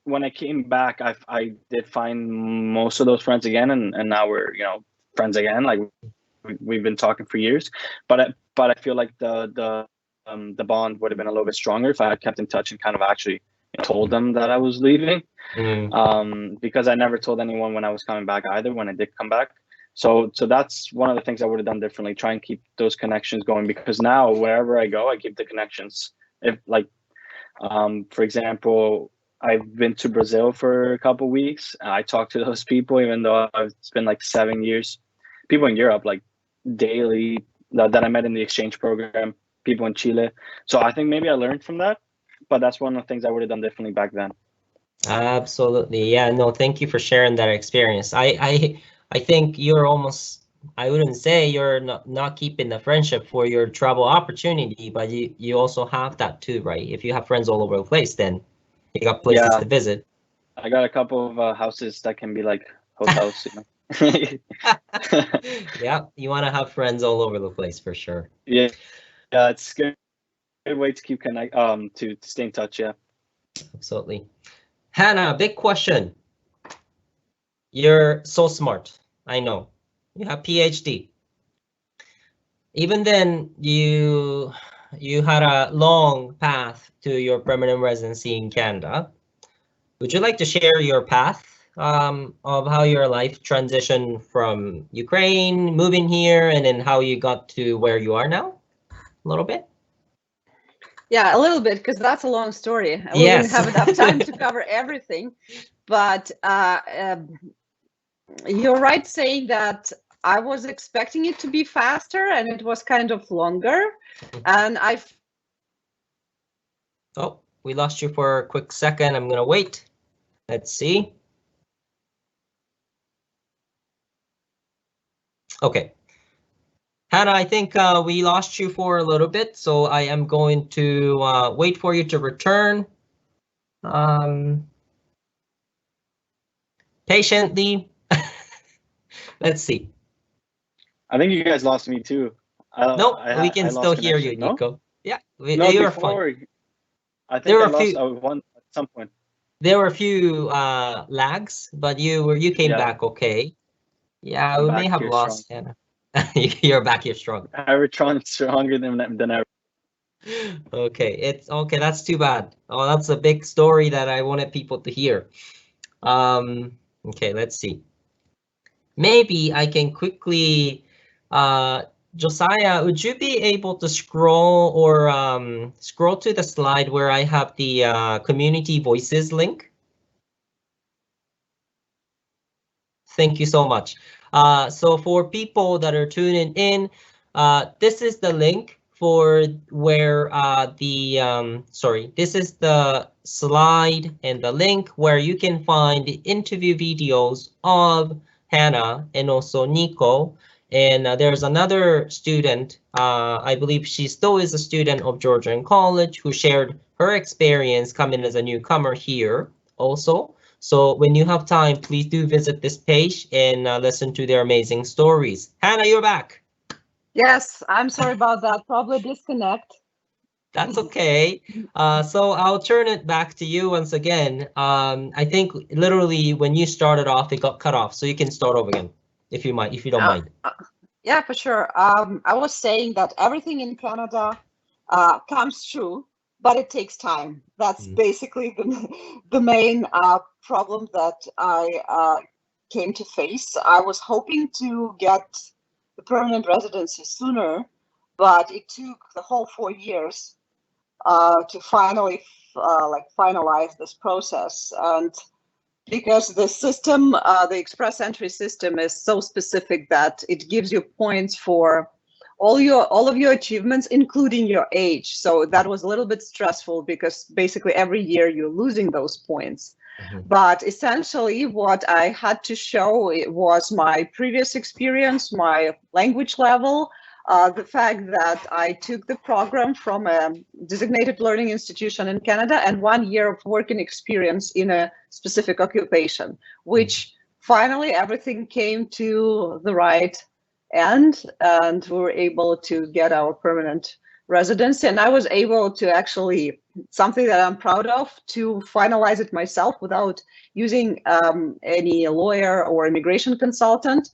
when I came back, I did find most of those friends again, and now we're friends again. Like we've been talking for years. But I feel like the bond would have been a little bit stronger if I had kept in touch and kind of actually told them that I was leaving. Because I never told anyone when I was coming back either, when I did come back. So that's one of the things I would have done differently, try and keep those connections going, because now wherever I go, I keep the connections. If like, for example, I've been to Brazil for a couple of weeks. I talk to those people, even though it's been like 7 years. People in Europe, like daily, that I met in the exchange program, people in Chile. So I think maybe I learned from that, but that's one of the things I would have done differently back then. Absolutely. Yeah, no, thank you for sharing that experience. I think you're almost, I wouldn't say you're not keeping the friendship for your travel opportunity, but you also have that too, right? If you have friends all over the place, then you got places to visit. I got a couple of houses that can be like hotels, Yeah, you want to have friends all over the place for sure. Yeah, it's good way to keep to stay in touch. Yeah, absolutely. Hannah, big question. You're so smart. I know you have PhD. Even then, you had a long path to your permanent residency in Canada. Would you like to share your path of how your life transitioned from Ukraine, moving here, and then how you got to where you are now? A little bit? Yeah, a little bit, because that's a long story. We wouldn't have enough time to cover everything. But you're right saying that I was expecting it to be faster, and it was kind of longer. And Oh, we lost you for a quick second. I'm gonna wait. Let's see. Okay. Hannah, I think we lost you for a little bit, so I am going to wait for you to return. Patiently. Let's see. I think you guys lost me too. No, we can still hear you, Nico. No? Yeah, you're fine. I think I lost one at some point. There were a few lags, but you came back okay. Yeah, we may have lost Hannah. You're back here strong. I returned stronger than ever. Okay, it's okay. That's too bad. Oh, that's a big story that I wanted people to hear. Okay, let's see. Maybe I can quickly, Josiah, would you be able to scroll or scroll to the slide where I have the community voices link? Thank you so much. So for people that are tuning in, this is the link for where this is the slide and the link where you can find the interview videos of Hannah and also Nico. And there's another student, I believe she still is a student of Georgian College, who shared her experience coming as a newcomer here also. So when you have time, please do visit this page and listen to their amazing stories. Hannah, you're back. Yes, I'm sorry about that. Probably disconnect. That's okay. So I'll turn it back to you once again. I think literally when you started off, it got cut off, so you can start over again if you don't mind. Yeah, for sure. I was saying that everything in Canada comes true, but it takes time. That's basically the main problem that I came to face. I was hoping to get the permanent residency sooner, but it took the whole 4 years to finally finalize this process. And because the system, the express entry system, is so specific that it gives you points for all of your achievements, including your age. So that was a little bit stressful because basically every year you're losing those points. But essentially what I had to show was my previous experience, my language level, the fact that I took the program from a designated learning institution in Canada and 1 year of working experience in a specific occupation, which finally everything came to the right end and we were able to get our permanent residency. And I was able to actually, something that I'm proud of, to finalize it myself without using any lawyer or immigration consultant,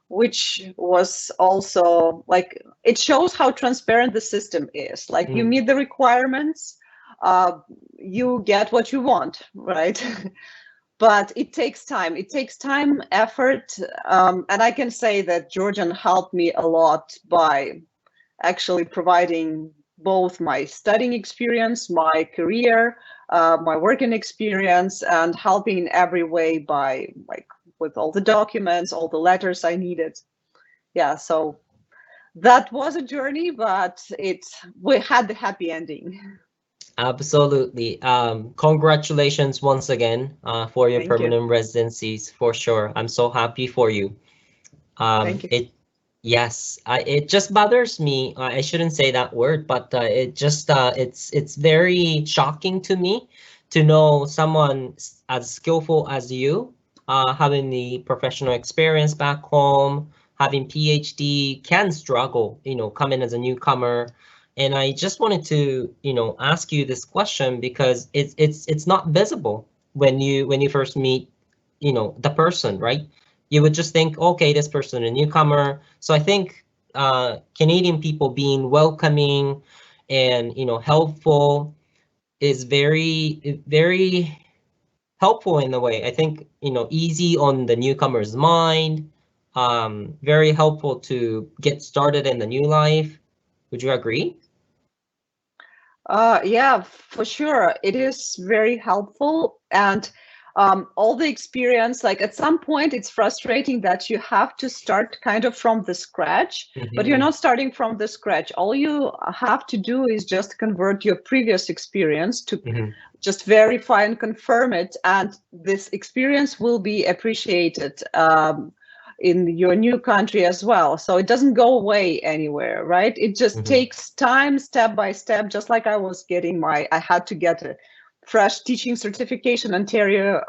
which was also like, it shows how transparent the system is. Like you meet the requirements, you get what you want, right? But it takes time. It takes time, effort, and I can say that Georgian helped me a lot by actually providing both my studying experience, my career, my working experience, and helping in every way by with all the documents, all the letters I needed. Yeah, so that was a journey, but we had the happy ending. Absolutely. Congratulations once again for your permanent residencies, for sure. I'm so happy for you. Thank you. It just bothers me. I shouldn't say that word, but it's very shocking to me to know someone as skillful as you, having the professional experience back home, having PhD, can struggle, come in as a newcomer. And I just wanted to, ask you this question because it's not visible when you first meet, the person, right? You would just think, okay, this person a newcomer. So I think Canadian people being welcoming and helpful is very helpful in a way. I think easy on the newcomer's mind, very helpful to get started in the new life. Would you agree? Yeah, for sure. It is very helpful. And all the experience, like at some point, it's frustrating that you have to start kind of from the scratch, but you're not starting from the scratch. All you have to do is just convert your previous experience to just verify and confirm it. And this experience will be appreciated in your new country as well. So it doesn't go away anywhere, right? It just takes time, step by step, just like I was getting I had to get a fresh teaching certification, Ontario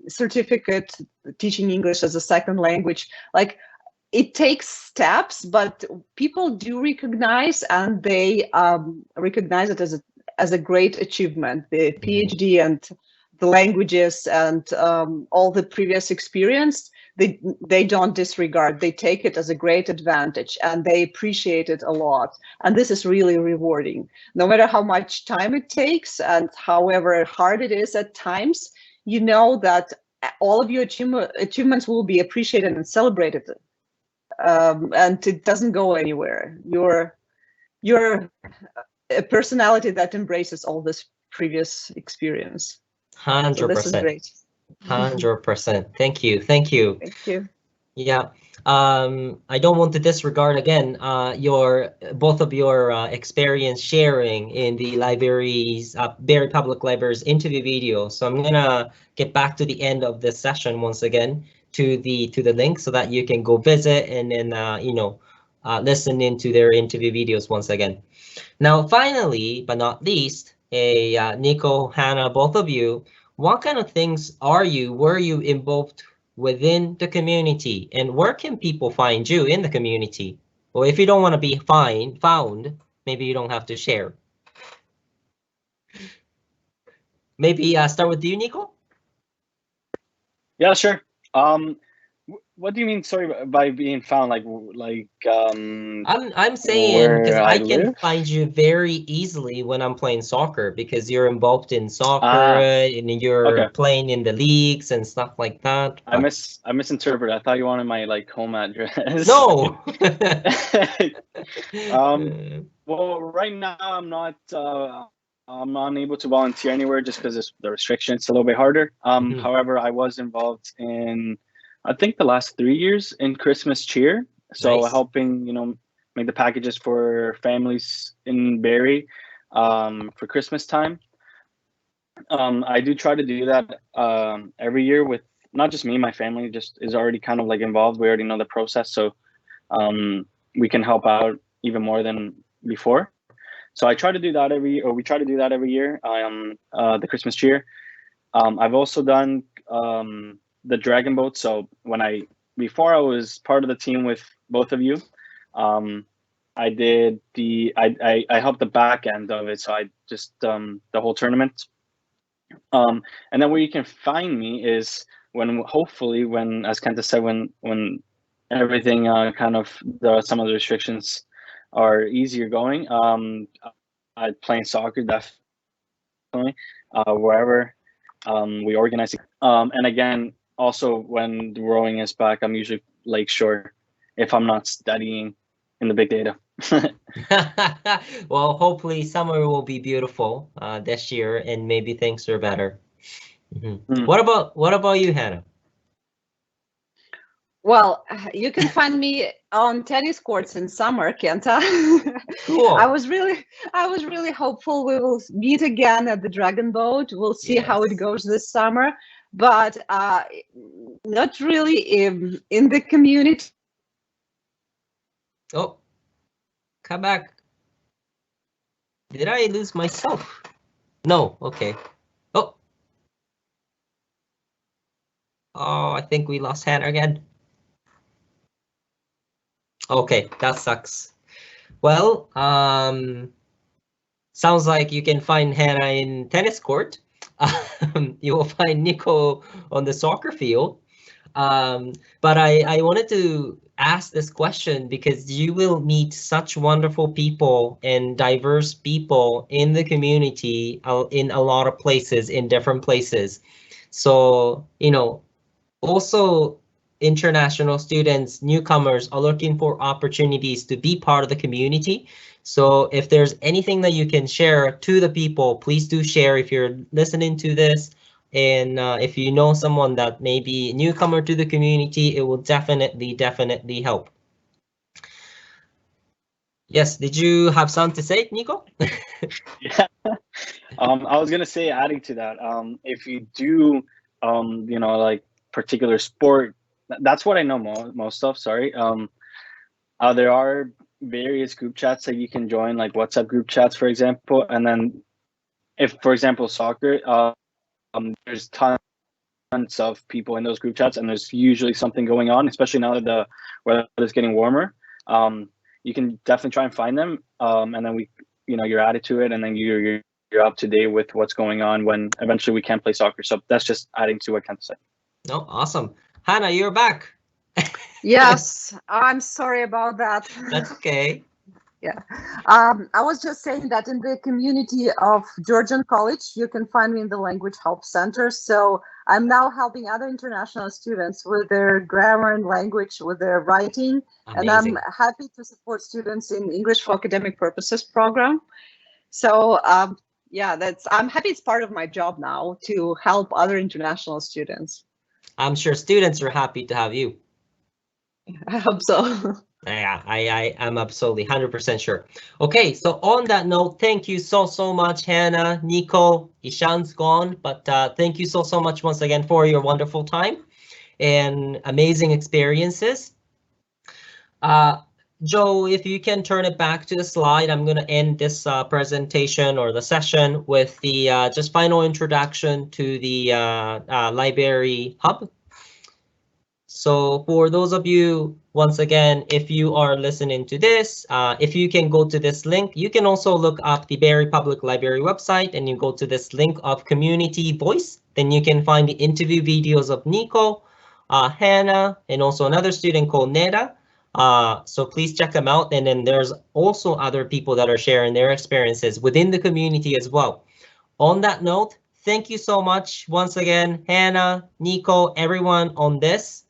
certificate, teaching English as a second language. Like it takes steps, but people do recognize, and they recognize it as a great achievement, the PhD and the languages and all the previous experience. They don't disregard, they take it as a great advantage and they appreciate it a lot. And this is really rewarding. No matter how much time it takes and however hard it is at times, you know that all of your achievements will be appreciated and celebrated. And it doesn't go anywhere. You're a personality that embraces all this previous experience. 100%. So this is great. 100%. Thank you. Thank you. Thank you. Yeah. I don't want to disregard again both of your experience sharing in the libraries, Barrie Public Library's interview video. So I'm gonna get back to the end of this session once again to the link so that you can go visit and then listen into their interview videos once again. Now, finally, but not least, Nico, Hannah, both of you, what kind of things were you involved within the community, and where can people find you in the community? Or if you don't want to be found, maybe you don't have to share. Maybe start with you, Nico? Yeah, sure. What do you mean, sorry, by being found? Like I'm saying because where I I can live? find you very easily when I'm playing soccer because you're involved in soccer Ah, and you're okay. playing in the leagues and stuff like that. I misinterpreted. I thought you wanted my like home address. No. Well, right now I'm not able to volunteer anywhere just because the restrictions. It's a little bit harder. Mhm. However, I was involved in, I think, the last 3 years in Christmas cheer. So Nice. helping, make the packages for families in Barrie for Christmas time. I do try to do that every year with not just me, my family just is already kind of like involved. We already know the process, so we can help out even more than before. So I try to do that we try to do that every year. The Christmas cheer. I've also done the dragon boat. So before I was part of the team with both of you, I did I helped the back end of it. So I just the whole tournament. And then where you can find me is hopefully when, as Kenta said, when everything kind of some of the restrictions are easier going. I playing soccer definitely wherever we organize it. And again, also when the rowing is back, I'm usually lakeshore if I'm not studying in the big data. Well, hopefully summer will be beautiful this year and maybe things are better. What about you, Hannah? Well, you can find me on tennis courts in summer, Kenta. Cool. I was really hopeful we will meet again at the Dragon Boat. We'll see how it goes this summer, but not really in the community. Oh, come back. Did I lose myself? No, okay. Oh, I think we lost Hannah again. Okay, that sucks. Well, sounds like you can find Hannah in tennis court. You will find Nico on the soccer field. But I wanted to ask this question because you will meet such wonderful people and diverse people in the community in a lot of places, in different places. So, also international students, newcomers are looking for opportunities to be part of the community. So if there's anything that you can share to the people, please do share if you're listening to this. And if you know someone that may be a newcomer to the community, it will definitely help. Yes, did you have something to say, Nico? Yeah. I was gonna say, adding to that, if you do, like particular sport, that's what I know most of. Sorry. There are various group chats that you can join, like WhatsApp group chats, for example. And then, if, for example, soccer, there's tons of people in those group chats, and there's usually something going on, especially now that the weather is getting warmer. You can definitely try and find them, and then you're added to it, and then you're up to date with what's going on when eventually we can play soccer. So that's just adding to what Kent said. No, awesome. Hannah, you're back. Yes, I'm sorry about that. That's okay. Yeah, I was just saying that in the community of Georgian College, you can find me in the Language Help Center. So I'm now helping other international students with their grammar and language, with their writing. Amazing. And I'm happy to support students in English for Academic Purposes program. So yeah, I'm happy it's part of my job now to help other international students. I'm sure students are happy to have you. I hope so. Yeah, I'm absolutely 100% sure. Okay, so on that note, thank you so much, Hannah, Nico. Ishan's gone, but thank you so much once again for your wonderful time and amazing experiences. Joe, if you can turn it back to the slide, I'm going to end this presentation or the session with the just final introduction to the library hub. So for those of you, once again, if you are listening to this, if you can go to this link, you can also look up the Barrie Public Library website and you go to this link of Community Voice. Then you can find the interview videos of Nico, Hannah, and also another student called Neda. So please check them out. And then there's also other people that are sharing their experiences within the community as well. On that note, thank you so much once again, Hannah, Nico, everyone on this.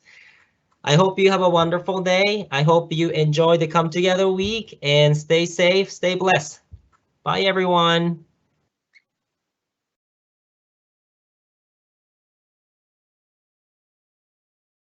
I hope you have a wonderful day. I hope you enjoy the Come Together week and stay safe, stay blessed. Bye, everyone.